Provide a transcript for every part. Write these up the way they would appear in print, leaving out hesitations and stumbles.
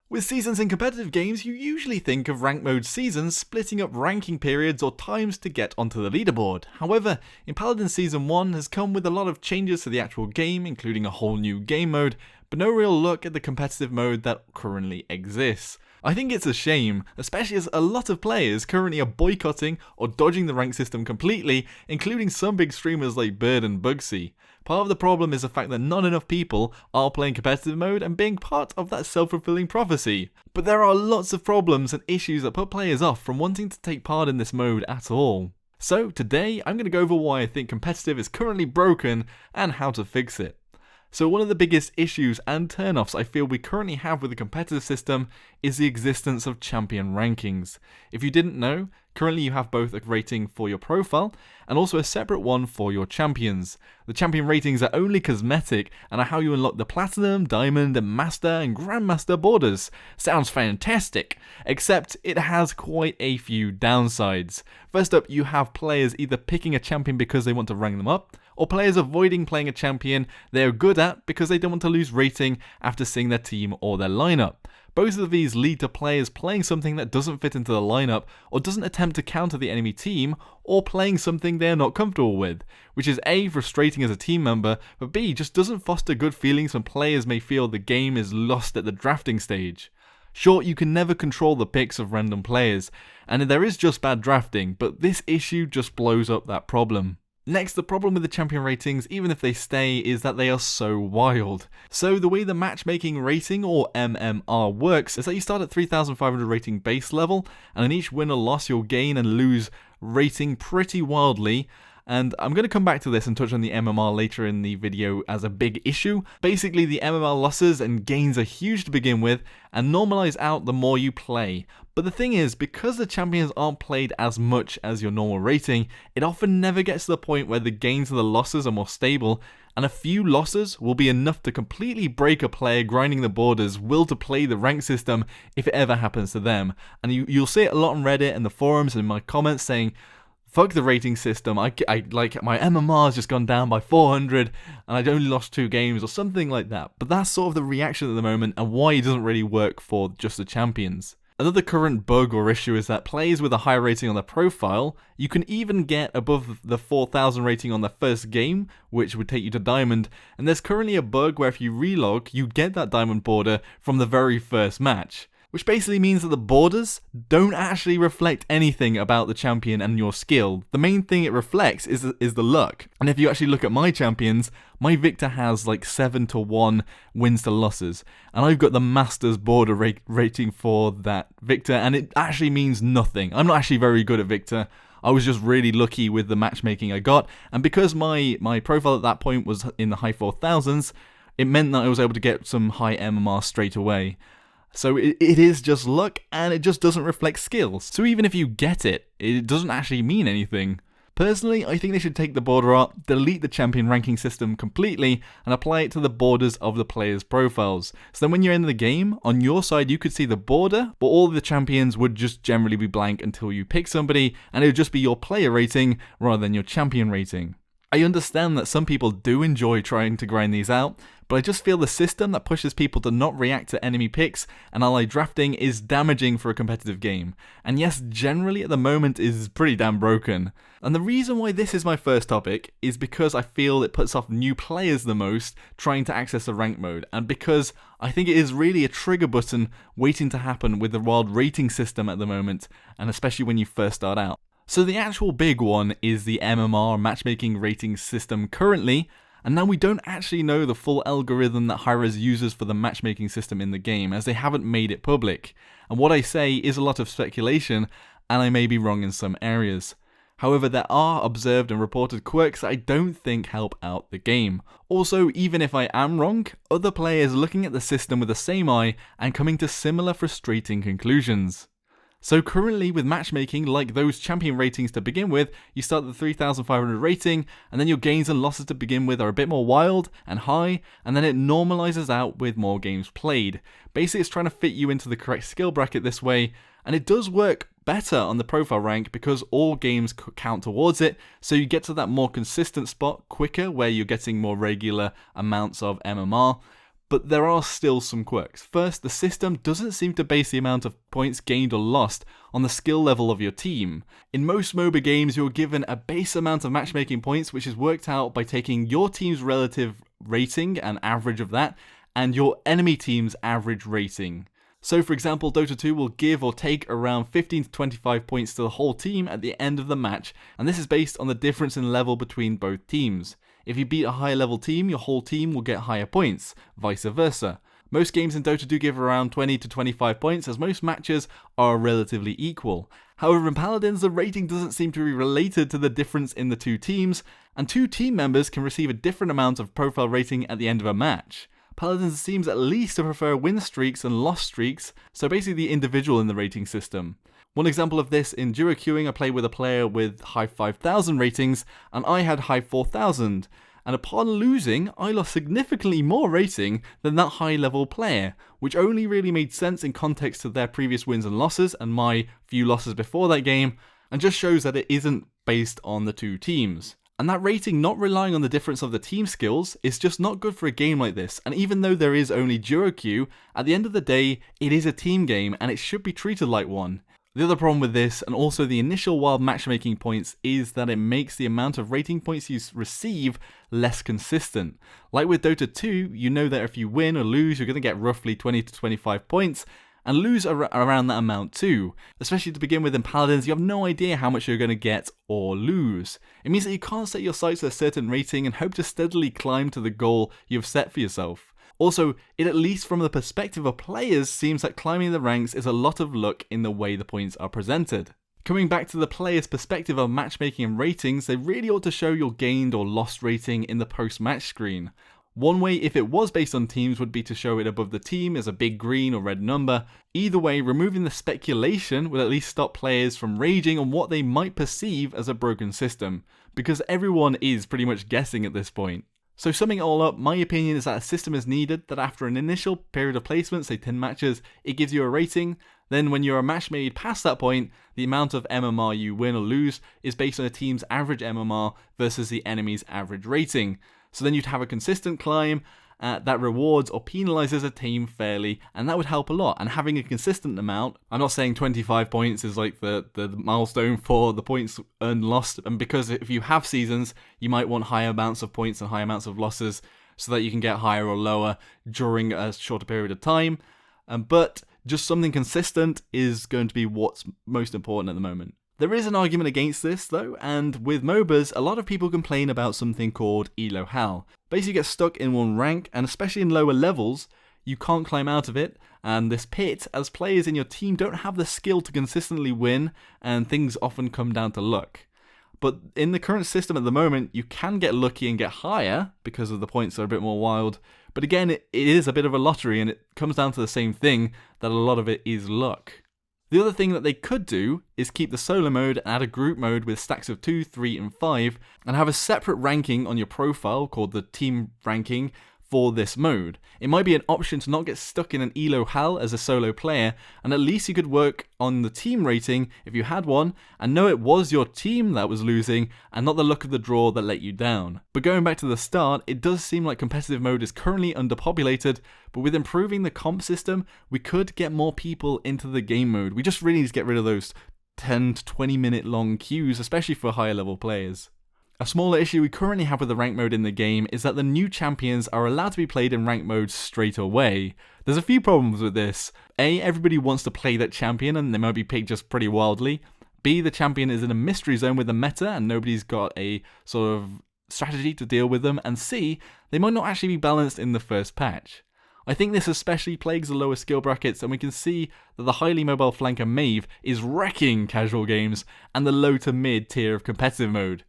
With seasons in competitive games, you usually think of rank mode seasons splitting up ranking periods or times to get onto the leaderboard. However, in Paladins Season 1 has come with a lot of changes to the actual game, including a whole new game mode, but no real look at the competitive mode that currently exists. I think it's a shame, especially as a lot of players currently are boycotting or dodging the rank system completely, including some big streamers like Bird and Bugsy. Part of the problem is the fact that not enough people are playing competitive mode and being part of that self-fulfilling prophecy. But there are lots of problems and issues that put players off from wanting to take part in this mode at all. So today I'm going to go over why I think competitive is currently broken and how to fix it. So one of the biggest issues and turnoffs I feel we currently have with the competitive system is the existence of champion rankings. If you didn't know, currently you have both a rating for your profile and also a separate one for your champions. The champion ratings are only cosmetic and are how you unlock the Platinum, Diamond, and Master and Grandmaster borders. Sounds fantastic, except it has quite a few downsides. First up, you have players either picking a champion because they want to rank them up, or players avoiding playing a champion they are good at because they don't want to lose rating after seeing their team or their lineup. Both of these lead to players playing something that doesn't fit into the lineup or doesn't attempt to counter the enemy team, or playing something they are not comfortable with, which is A, frustrating as a team member, but B, just doesn't foster good feelings when players may feel the game is lost at the drafting stage. Sure, you can never control the picks of random players, and there is just bad drafting, but this issue just blows up that problem. Next, the problem with the champion ratings, even if they stay, is that they are so wild. So the way the matchmaking rating, or MMR, works is that you start at 3,500 rating base level, and in each win or loss you'll gain and lose rating pretty wildly. And I'm going to come back to this and touch on the MMR later in the video as a big issue. Basically, the MMR losses and gains are huge to begin with and normalize out the more you play. But the thing is, because the champions aren't played as much as your normal rating, it often never gets to the point where the gains and the losses are more stable, and a few losses will be enough to completely break a player grinding the borders' will to play the rank system if it ever happens to them. And you'll see it a lot on Reddit and the forums and in my comments saying, fuck the rating system, I like my MMR has just gone down by 400 and I'd only lost 2 games or something like that. But that's sort of the reaction at the moment and why it doesn't really work for just the champions. Another current bug or issue is that players with a high rating on their profile, you can even get above the 4,000 rating on their first game, which would take you to Diamond, and there's currently a bug where if you relog, you get that Diamond border from the very first match. Which basically means that the borders don't actually reflect anything about the champion and your skill. The main thing it reflects is the luck. And if you actually look at my champions, my Victor has like 7-1 wins to losses. And I've got the Masters border rating for that Victor, and it actually means nothing. I'm not actually very good at Victor. I was just really lucky with the matchmaking I got. And because my profile at that point was in the high 4,000s, it meant that I was able to get some high MMR straight away. So it is just luck, and it just doesn't reflect skills. So even if you get it, it doesn't actually mean anything. Personally, I think they should take the border out, delete the champion ranking system completely, and apply it to the borders of the players' profiles. So then when you're in the game, on your side you could see the border, but all of the champions would just generally be blank until you pick somebody, and it would just be your player rating rather than your champion rating. I understand that some people do enjoy trying to grind these out, but I just feel the system that pushes people to not react to enemy picks and ally drafting is damaging for a competitive game. And yes, generally at the moment is pretty damn broken. And the reason why this is my first topic is because I feel it puts off new players the most trying to access the rank mode, and because I think it is really a trigger button waiting to happen with the wild rating system at the moment, and especially when you first start out. So the actual big one is the MMR matchmaking rating system currently, and now we don't actually know the full algorithm that Hi-Rez uses for the matchmaking system in the game, as they haven't made it public. And what I say is a lot of speculation, and I may be wrong in some areas. However, there are observed and reported quirks that I don't think help out the game. Also, even if I am wrong, other players are looking at the system with the same eye and coming to similar frustrating conclusions. So currently with matchmaking, like those champion ratings to begin with, you start at the 3,500 rating, and then your gains and losses to begin with are a bit more wild and high, and then it normalizes out with more games played. Basically it's trying to fit you into the correct skill bracket this way, and it does work better on the profile rank because all games count towards it, so you get to that more consistent spot quicker where you're getting more regular amounts of MMR. But there are still some quirks. First, the system doesn't seem to base the amount of points gained or lost on the skill level of your team. In most MOBA games, you're given a base amount of matchmaking points, which is worked out by taking your team's relative rating, an average of that, and your enemy team's average rating. So for example, Dota 2 will give or take around 15 to 25 points to the whole team at the end of the match, and this is based on the difference in level between both teams. If you beat a higher level team, your whole team will get higher points, vice versa. Most games in Dota do give around 20 to 25 points, as most matches are relatively equal. However, in Paladins, the rating doesn't seem to be related to the difference in the two teams, and two team members can receive a different amount of profile rating at the end of a match. Paladins seems at least to prefer win streaks and loss streaks, so basically the individual in the rating system. One example of this, in duo queuing, I played with a player with high 5,000 ratings, and I had high 4,000. And upon losing, I lost significantly more rating than that high level player, which only really made sense in context of their previous wins and losses and my few losses before that game, and just shows that it isn't based on the two teams. And that rating not relying on the difference of the team skills is just not good for a game like this, and even though there is only duo queue, at the end of the day, it is a team game and it should be treated like one. The other problem with this, and also the initial wild matchmaking points, is that it makes the amount of rating points you receive less consistent. Like with Dota 2, you know that if you win or lose, you're going to get roughly 20 to 25 points, and lose around that amount too. Especially to begin with in Paladins, you have no idea how much you're going to get or lose. It means that you can't set your sights at a certain rating and hope to steadily climb to the goal you've set for yourself. Also, it at least from the perspective of players seems that climbing the ranks is a lot of luck in the way the points are presented. Coming back to the player's perspective of matchmaking and ratings, they really ought to show your gained or lost rating in the post-match screen. One way, if it was based on teams, would be to show it above the team as a big green or red number. Either way, removing the speculation would at least stop players from raging on what they might perceive as a broken system, because everyone is pretty much guessing at this point. So summing it all up, my opinion is that a system is needed that after an initial period of placement, say 10 matches, it gives you a rating. Then when you're a match made past that point, the amount of MMR you win or lose is based on a team's average MMR versus the enemy's average rating. So then you'd have a consistent climb that rewards or penalizes a team fairly, and that would help a lot. And having a consistent amount, I'm not saying 25 points is like the milestone for the points earned lost, and because if you have seasons, you might want higher amounts of points and higher amounts of losses so that you can get higher or lower during a shorter period of time. But just something consistent is going to be what's most important at the moment. There is an argument against this though, and with MOBAs, a lot of people complain about something called Elo Hell. Basically you get stuck in one rank, and especially in lower levels, you can't climb out of it, and this pit, as players in your team don't have the skill to consistently win, and things often come down to luck. But in the current system at the moment, you can get lucky and get higher, because of the points are a bit more wild, but again, it is a bit of a lottery, and it comes down to the same thing, that a lot of it is luck. The other thing that they could do is keep the solo mode and add a group mode with stacks of 2, 3, and 5, and have a separate ranking on your profile called the team ranking for this mode. It might be an option to not get stuck in an elo hell as a solo player, and at least you could work on the team rating if you had one, and know it was your team that was losing, and not the luck of the draw that let you down. But going back to the start, it does seem like competitive mode is currently underpopulated, but with improving the comp system, we could get more people into the game mode. We just really need to get rid of those 10 to 20 minute long queues, especially for higher level players. A smaller issue we currently have with the rank mode in the game is that the new champions are allowed to be played in rank mode straight away. There's a few problems with this. A, everybody wants to play that champion and they might be picked just pretty wildly. B, the champion is in a mystery zone with the meta and nobody's got a sort of strategy to deal with them. And C, they might not actually be balanced in the first patch. I think this especially plagues the lower skill brackets, and we can see that the highly mobile flanker Maeve is wrecking casual games and the low to mid tier of competitive mode.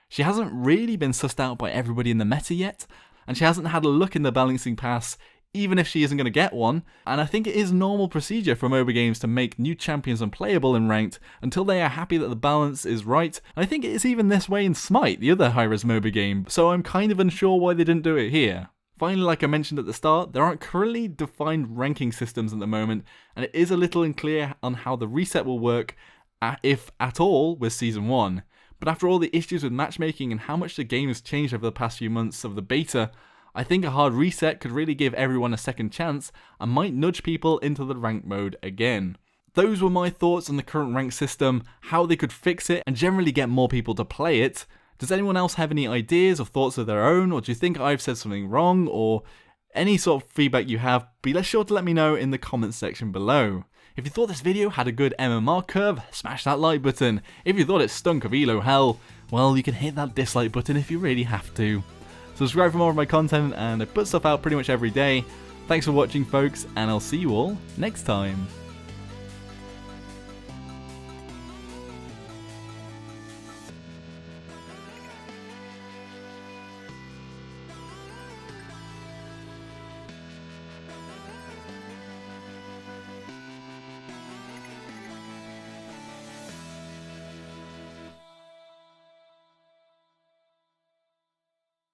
She hasn't really been sussed out by everybody in the meta yet, and she hasn't had a look in the balancing pass, even if she isn't going to get one, and I think it is normal procedure for MOBA games to make new champions unplayable in ranked until they are happy that the balance is right, and I think it is even this way in Smite, the other high-res MOBA game, so I'm kind of unsure why they didn't do it here. Finally, like I mentioned at the start, there aren't currently defined ranking systems at the moment, and it is a little unclear on how the reset will work, if at all, with Season 1. But after all the issues with matchmaking and how much the game has changed over the past few months of the beta, I think a hard reset could really give everyone a second chance and might nudge people into the ranked mode again. Those were my thoughts on the current rank system, how they could fix it and generally get more people to play it. Does anyone else have any ideas or thoughts of their own, or do you think I've said something wrong, or any sort of feedback you have, be sure to let me know in the comments section below. If you thought this video had a good MMR curve, smash that like button. If you thought it stunk of elo hell, well, you can hit that dislike button if you really have to. Subscribe for more of my content, and I put stuff out pretty much every day. Thanks for watching, folks, and I'll see you all next time.